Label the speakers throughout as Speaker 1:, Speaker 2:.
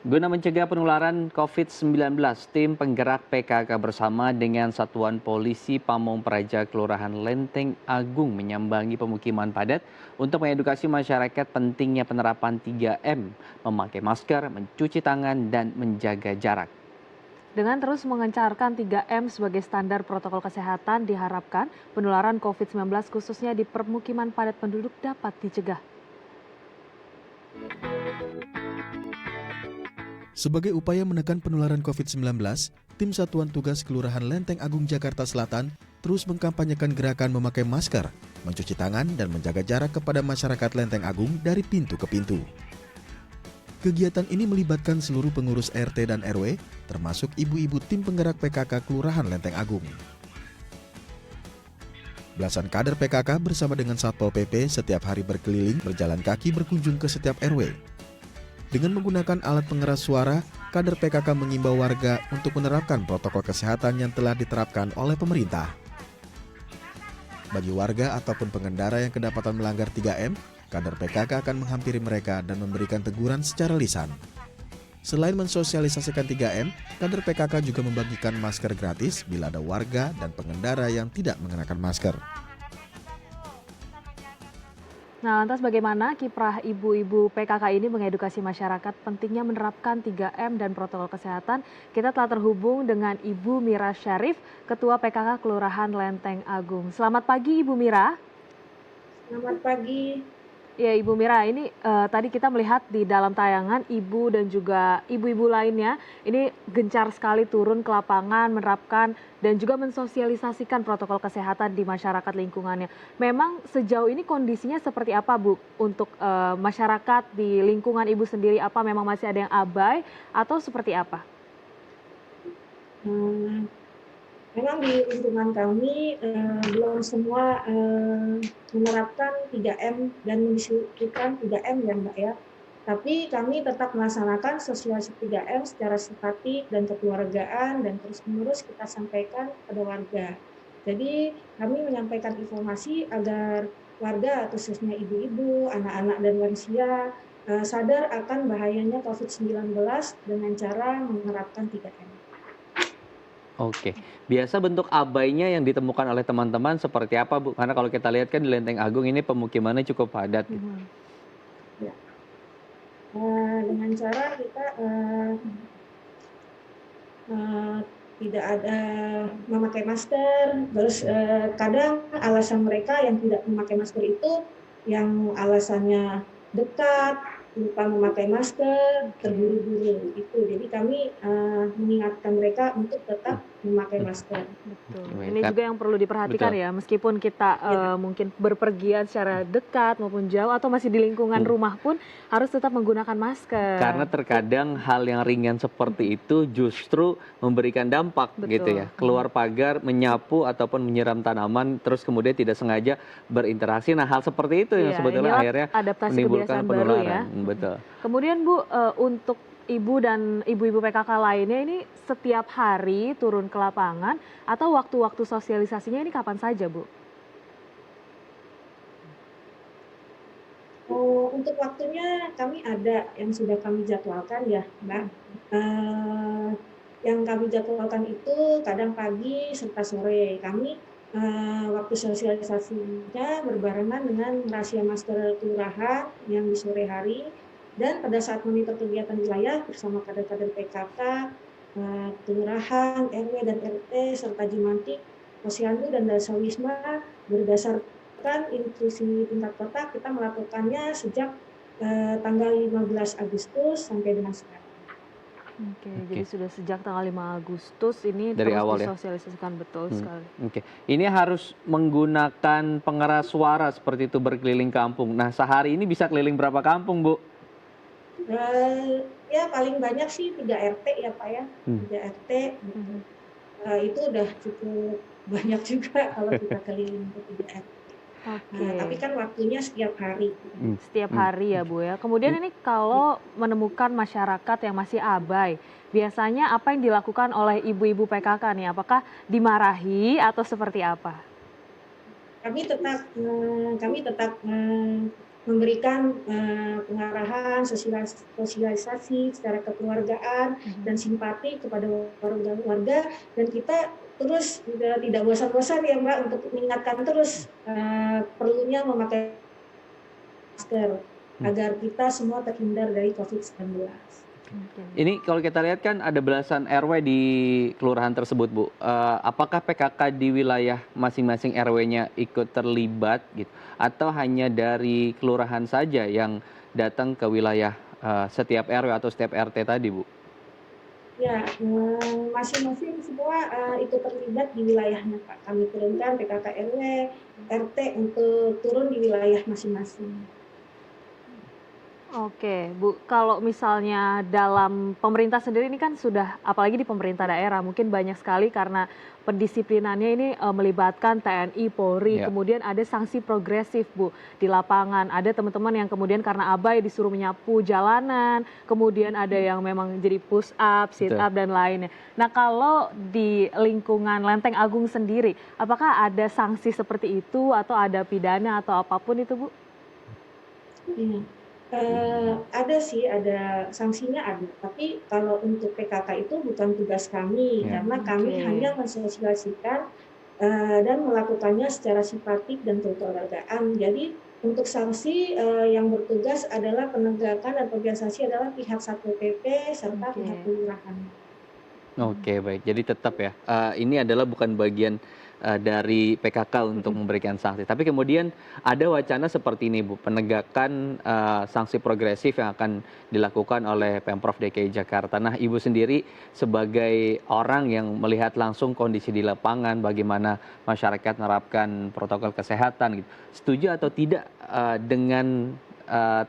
Speaker 1: Guna mencegah penularan COVID-19, tim penggerak PKK bersama dengan Satuan Polisi Pamong Praja Kelurahan Lenteng Agung menyambangi pemukiman padat untuk mengedukasi masyarakat pentingnya penerapan 3M, memakai masker, mencuci tangan, dan menjaga jarak.
Speaker 2: Dengan terus mengencarkan 3M sebagai standar protokol kesehatan, diharapkan penularan COVID-19 khususnya di permukiman padat penduduk dapat dicegah.
Speaker 3: Sebagai upaya menekan penularan COVID-19, tim Satuan Tugas Kelurahan Lenteng Agung Jakarta Selatan terus mengkampanyekan gerakan memakai masker, mencuci tangan, dan menjaga jarak kepada masyarakat Lenteng Agung dari pintu ke pintu. Kegiatan ini melibatkan seluruh pengurus RT dan RW, termasuk ibu-ibu tim penggerak PKK Kelurahan Lenteng Agung. Belasan kader PKK bersama dengan Satpol PP setiap hari berkeliling berjalan kaki berkunjung ke setiap RW. Dengan menggunakan alat pengeras suara, kader PKK mengimbau warga untuk menerapkan protokol kesehatan yang telah diterapkan oleh pemerintah. Bagi warga ataupun pengendara yang kedapatan melanggar 3M, kader PKK akan menghampiri mereka dan memberikan teguran secara lisan. Selain mensosialisasikan 3M, kader PKK juga membagikan masker gratis bila ada warga dan pengendara yang tidak mengenakan masker.
Speaker 2: Nah, lantas bagaimana kiprah ibu-ibu PKK ini mengedukasi masyarakat pentingnya menerapkan 3M dan protokol kesehatan? Kita telah terhubung dengan Ibu Mira Syarif, Ketua PKK Kelurahan Lenteng Agung. Selamat pagi Ibu Mira.
Speaker 4: Selamat pagi.
Speaker 2: Ya Ibu Mira, ini tadi kita melihat di dalam tayangan ibu dan juga ibu-ibu lainnya ini gencar sekali turun ke lapangan menerapkan dan juga mensosialisasikan protokol kesehatan di masyarakat lingkungannya. Memang sejauh ini kondisinya seperti apa Bu untuk masyarakat di lingkungan Ibu sendiri? Apa memang masih ada yang abai atau seperti apa?
Speaker 4: Hmm, Memang di lingkungan kami belum semua menerapkan 3M dan mendiskusikan 3M ya Mbak ya. Tapi kami tetap melaksanakan sosialisasi 3M secara simpatik dan kekeluargaan dan terus-menerus kita sampaikan kepada warga. Jadi kami menyampaikan informasi agar warga khususnya ibu-ibu, anak-anak dan lansia sadar akan bahayanya COVID-19 dengan cara menerapkan 3M.
Speaker 1: Oke, biasa bentuk abainya yang ditemukan oleh teman-teman seperti apa, Bu? Karena kalau kita lihat kan di Lenteng Agung ini pemukimannya cukup padat gitu.
Speaker 4: Ya. Dengan cara kita tidak ada memakai masker, terus kadang alasan mereka yang tidak memakai masker itu yang alasannya dekat, lupa memakai masker, terburu-buru itu. Jadi kami mengingatkan mereka untuk tetap memakai masker.
Speaker 2: Betul.
Speaker 1: Oke,
Speaker 2: Ini juga yang perlu diperhatikan
Speaker 1: betul.
Speaker 2: ya, meskipun kita mungkin berpergian secara dekat maupun jauh atau masih di lingkungan rumah pun harus tetap menggunakan masker.
Speaker 1: Karena terkadang hal yang ringan seperti itu justru memberikan dampak gitu
Speaker 2: Betul.
Speaker 1: ya. Keluar pagar, menyapu ataupun menyiram tanaman, terus kemudian tidak sengaja berinteraksi. Nah, hal seperti itu yang
Speaker 2: Iya,
Speaker 1: sebetulnya
Speaker 2: inilah
Speaker 1: akhirnya
Speaker 2: adaptasi
Speaker 1: menimbulkan
Speaker 2: kebiasaan baru ya.
Speaker 1: penularan. Betul.
Speaker 2: Kemudian Bu, untuk Ibu dan ibu-ibu PKK lainnya ini setiap hari turun ke lapangan atau waktu-waktu sosialisasinya ini kapan saja Bu?
Speaker 4: Untuk waktunya kami ada yang sudah kami jadwalkan ya, Mbak. Yang kami jadwalkan itu kadang pagi serta sore. Kami waktu sosialisasinya berbarengan dengan rahasia masker kelurahan yang di sore hari dan pada saat monitor kegiatan wilayah bersama kader-kader PKK, kelurahan, RW dan RT serta Jimantik, Posyandu dan Dasawisma berdasarkan instruksi tingkat kota kita melakukannya sejak tanggal 15 Agustus sampai dengan sekarang.
Speaker 2: Oke, jadi sudah sejak tanggal 5 Agustus ini
Speaker 1: Dari
Speaker 2: terus
Speaker 1: awal ya?
Speaker 2: disosialisasikan betul sekali.
Speaker 1: Oke, ini harus menggunakan pengeras suara seperti itu berkeliling kampung. Nah, sehari ini bisa keliling berapa kampung, Bu?
Speaker 4: Ya paling banyak sih 3 RT ya Pak ya, 3 RT gitu. Itu udah cukup banyak juga kalau kita keliling ke 3 RT.
Speaker 2: Oke.
Speaker 4: Tapi kan waktunya setiap hari.
Speaker 2: Setiap hari ya Bu ya. Kemudian ini kalau menemukan masyarakat yang masih abai, biasanya apa yang dilakukan oleh ibu-ibu PKK nih? Apakah dimarahi atau seperti apa?
Speaker 4: Kami tetap memberikan pengarahan, sosialisasi secara kekeluargaan dan simpati kepada warga, dan kita terus tidak bosan-bosan ya Mbak untuk mengingatkan terus perlunya memakai masker agar kita semua terhindar dari COVID-19.
Speaker 1: Ini kalau kita lihat kan ada belasan RW di kelurahan tersebut, Bu. Apakah PKK di wilayah masing-masing RW-nya ikut terlibat gitu, atau hanya dari kelurahan saja yang datang ke wilayah setiap RW atau setiap RT tadi, Bu?
Speaker 4: Ya, masing-masing semua ikut terlibat di wilayahnya, Pak. Kami turunkan PKK RW, RT untuk turun di wilayah masing-masing.
Speaker 2: Oke, Bu, kalau misalnya dalam pemerintah sendiri ini kan sudah, apalagi di pemerintah daerah, mungkin banyak sekali karena pendisiplinannya ini melibatkan TNI, Polri,
Speaker 1: Ya.
Speaker 2: kemudian ada sanksi progresif, Bu, di lapangan. Ada teman-teman yang kemudian karena abai disuruh menyapu jalanan, kemudian ada yang memang jadi push up, sit
Speaker 1: Betul.
Speaker 2: up, dan lainnya. Nah, kalau di lingkungan Lenteng Agung sendiri, apakah ada sanksi seperti itu atau ada pidana atau apapun itu, Bu?
Speaker 4: Iya. Ada sih, ada sanksinya ada. Tapi kalau untuk PKK itu bukan tugas kami,
Speaker 1: Ya.
Speaker 4: karena kami
Speaker 2: Oke.
Speaker 4: hanya mensosialisasikan dan melakukannya secara simpatik dan kekeluargaan. Jadi untuk sanksi yang bertugas adalah penegakan dan organisasi adalah pihak Satpol PP serta pihak
Speaker 2: Oke.
Speaker 4: kelurahan.
Speaker 1: Oke, baik. Jadi tetap ya, ini adalah bukan bagian dari PKK untuk memberikan sanksi. Tapi kemudian ada wacana seperti ini, Bu, penegakan sanksi progresif yang akan dilakukan oleh Pemprov DKI Jakarta. Nah, Ibu sendiri sebagai orang yang melihat langsung kondisi di lapangan, bagaimana masyarakat menerapkan protokol kesehatan, gitu, setuju atau tidak dengan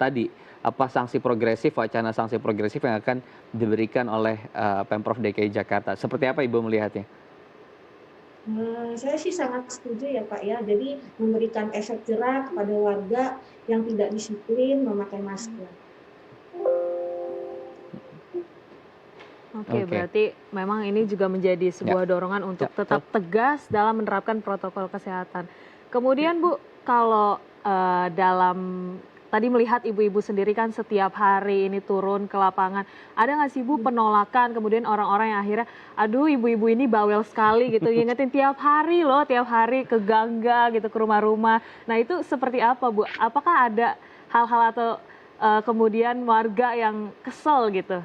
Speaker 1: tadi apa sanksi progresif, wacana sanksi progresif yang akan diberikan oleh Pemprov DKI Jakarta. Seperti apa Ibu melihatnya?
Speaker 4: Saya sih sangat setuju ya Pak ya. Jadi memberikan efek jerah kepada warga yang tidak disiplin memakai masker.
Speaker 2: Oke,
Speaker 1: Oke.
Speaker 2: berarti memang ini juga menjadi
Speaker 1: Ya.
Speaker 2: sebuah dorongan untuk
Speaker 1: Ya,
Speaker 2: tetap tegas dalam menerapkan protokol kesehatan. Kemudian Bu, kalau dalam tadi melihat ibu-ibu sendiri kan setiap hari ini turun ke lapangan, ada nggak sih Bu penolakan, kemudian orang-orang yang akhirnya, aduh ibu-ibu ini bawel sekali gitu, ngingetin tiap hari loh, tiap hari ke gangga gitu, ke rumah-rumah. Nah itu seperti apa Bu? Apakah ada hal-hal atau kemudian warga yang kesel gitu?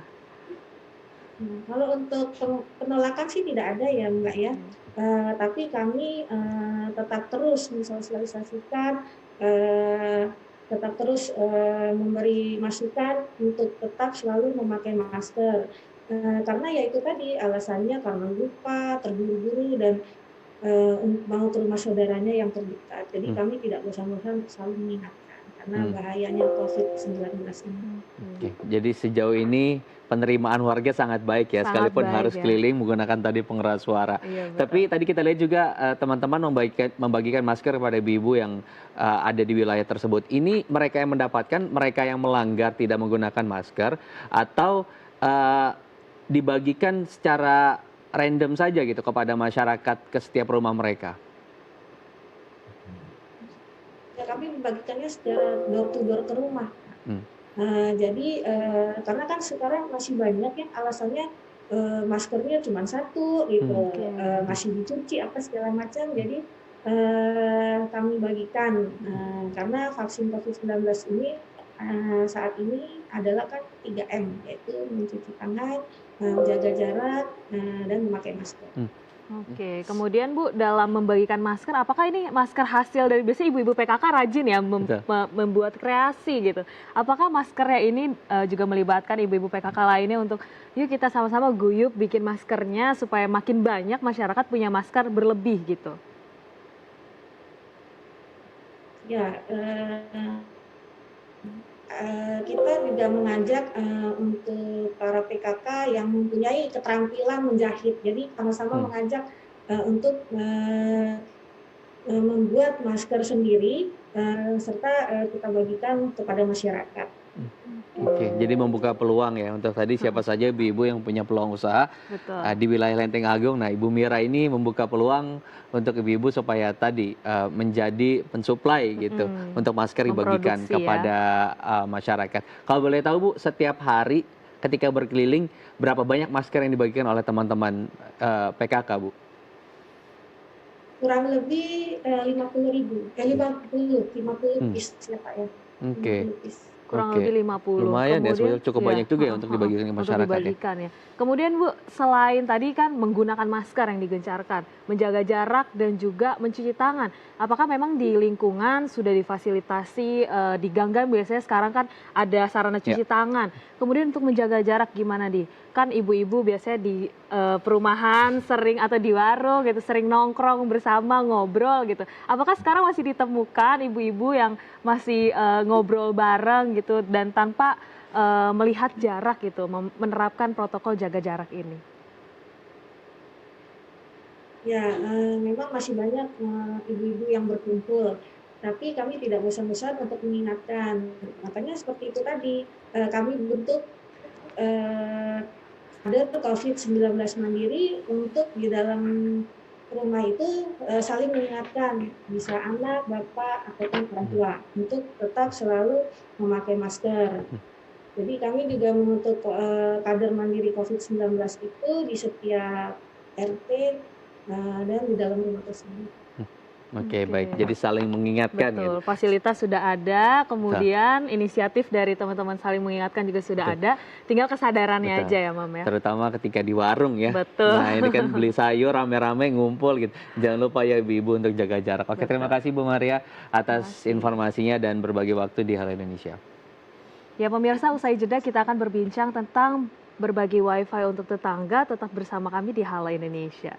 Speaker 4: Kalau untuk penolakan sih tidak ada ya Mbak ya. Tapi kami tetap terus mensosialisasikan, tetap terus memberi masukan untuk tetap selalu memakai masker. Karena ya itu tadi alasannya karena lupa, terburu-buru, dan mau ke rumah saudaranya yang terdekat. Jadi kami tidak bosan-bosan selalu mengingatkan karena bahayanya COVID-19 ini.
Speaker 1: Oke, jadi sejauh ini penerimaan warga sangat baik ya,
Speaker 2: Sangat
Speaker 1: sekalipun
Speaker 2: baik
Speaker 1: harus
Speaker 2: ya.
Speaker 1: keliling menggunakan tadi pengeras suara.
Speaker 2: Iya, betul.
Speaker 1: Tapi tadi kita lihat juga teman-teman membagikan masker kepada ibu-ibu yang ada di wilayah tersebut. Ini mereka yang mendapatkan, mereka yang melanggar tidak menggunakan masker, atau dibagikan secara random saja gitu kepada masyarakat ke setiap rumah mereka?
Speaker 4: Ya, kami membagikannya secara door to door ke rumah. Jadi karena kan sekarang masih banyak yang alasannya maskernya cuma satu gitu, masih dicuci apa segala macam. Jadi kami bagikan karena vaksin COVID-19 ini saat ini adalah kan 3M, yaitu mencuci tangan, menjaga jarak, dan memakai masker.
Speaker 2: Oke, kemudian Bu, dalam membagikan masker, apakah ini masker hasil dari, biasanya ibu-ibu PKK rajin ya
Speaker 1: Betul.
Speaker 2: membuat kreasi gitu. Apakah maskernya ini juga melibatkan ibu-ibu PKK lainnya untuk yuk kita sama-sama guyup bikin maskernya supaya makin banyak masyarakat punya masker berlebih gitu?
Speaker 4: Ya, kita juga mengajak untuk para PKK yang mempunyai keterampilan menjahit. Jadi sama-sama mengajak untuk membuat masker sendiri serta kita bagikan kepada masyarakat.
Speaker 1: Oke, jadi membuka peluang ya untuk tadi siapa saja ibu-ibu yang punya peluang usaha
Speaker 2: Betul.
Speaker 1: di wilayah Lenteng Agung. Nah, Ibu Mira ini membuka peluang untuk ibu-ibu supaya tadi menjadi pensuplai gitu untuk masker dibagikan
Speaker 2: Memproduksi ya.
Speaker 1: kepada masyarakat. Kalau boleh tahu Bu, setiap hari ketika berkeliling berapa banyak masker yang dibagikan oleh teman-teman PKK Bu?
Speaker 4: Kurang lebih 50.000, 50
Speaker 1: Hmm,
Speaker 4: piece ya Pak ya,
Speaker 1: Oke,
Speaker 4: 50 piece.
Speaker 2: Kurang
Speaker 1: oke.
Speaker 2: lebih 50.
Speaker 1: Lumayan ya,
Speaker 2: Kemudian
Speaker 1: cukup
Speaker 2: iya,
Speaker 1: banyak juga ya untuk dibagikan ke
Speaker 2: untuk
Speaker 1: masyarakat ya.
Speaker 2: dibagikan ya. Kemudian Bu, selain tadi kan menggunakan masker yang digencarkan, menjaga jarak dan juga mencuci tangan. Apakah memang di lingkungan sudah difasilitasi di gang-gang biasanya sekarang kan ada sarana
Speaker 1: Ya.
Speaker 2: cuci tangan. Kemudian untuk menjaga jarak gimana di? Kan ibu-ibu biasanya di perumahan sering atau di warung gitu sering nongkrong bersama ngobrol gitu. Apakah sekarang masih ditemukan ibu-ibu yang masih ngobrol bareng gitu dan tanpa melihat jarak gitu, menerapkan protokol jaga jarak ini?
Speaker 4: Ya, memang masih banyak ibu-ibu yang berkumpul, tapi kami tidak bosan-bosan untuk mengingatkan. Makanya seperti itu tadi, kami bentuk eh, ada COVID-19 mandiri untuk di dalam rumah itu saling mengingatkan, bisa anak, bapak, ataupun orang tua, untuk tetap selalu memakai masker. Jadi kami juga membentuk kader mandiri COVID-19 itu di setiap RT dan di dalam rumah tersebut.
Speaker 1: Oke, baik.
Speaker 2: Oke.
Speaker 1: Jadi saling mengingatkan gitu.
Speaker 2: Betul, fasilitas sudah ada, kemudian inisiatif dari teman-teman saling mengingatkan juga sudah
Speaker 1: Betul.
Speaker 2: ada, tinggal kesadarannya
Speaker 1: Betul.
Speaker 2: aja ya Mam ya.
Speaker 1: Terutama ketika di warung ya.
Speaker 2: Betul.
Speaker 1: Nah, ini kan beli sayur rame-rame ngumpul gitu. Jangan lupa ya ibu-ibu untuk jaga jarak. Oke, terima
Speaker 2: Betul.
Speaker 1: kasih Bu Maria atas
Speaker 2: Terima kasih.
Speaker 1: informasinya dan berbagi waktu di Halo Indonesia.
Speaker 2: Ya pemirsa, usai jeda kita akan berbincang tentang berbagi wifi untuk tetangga, tetap bersama kami di Hala Indonesia.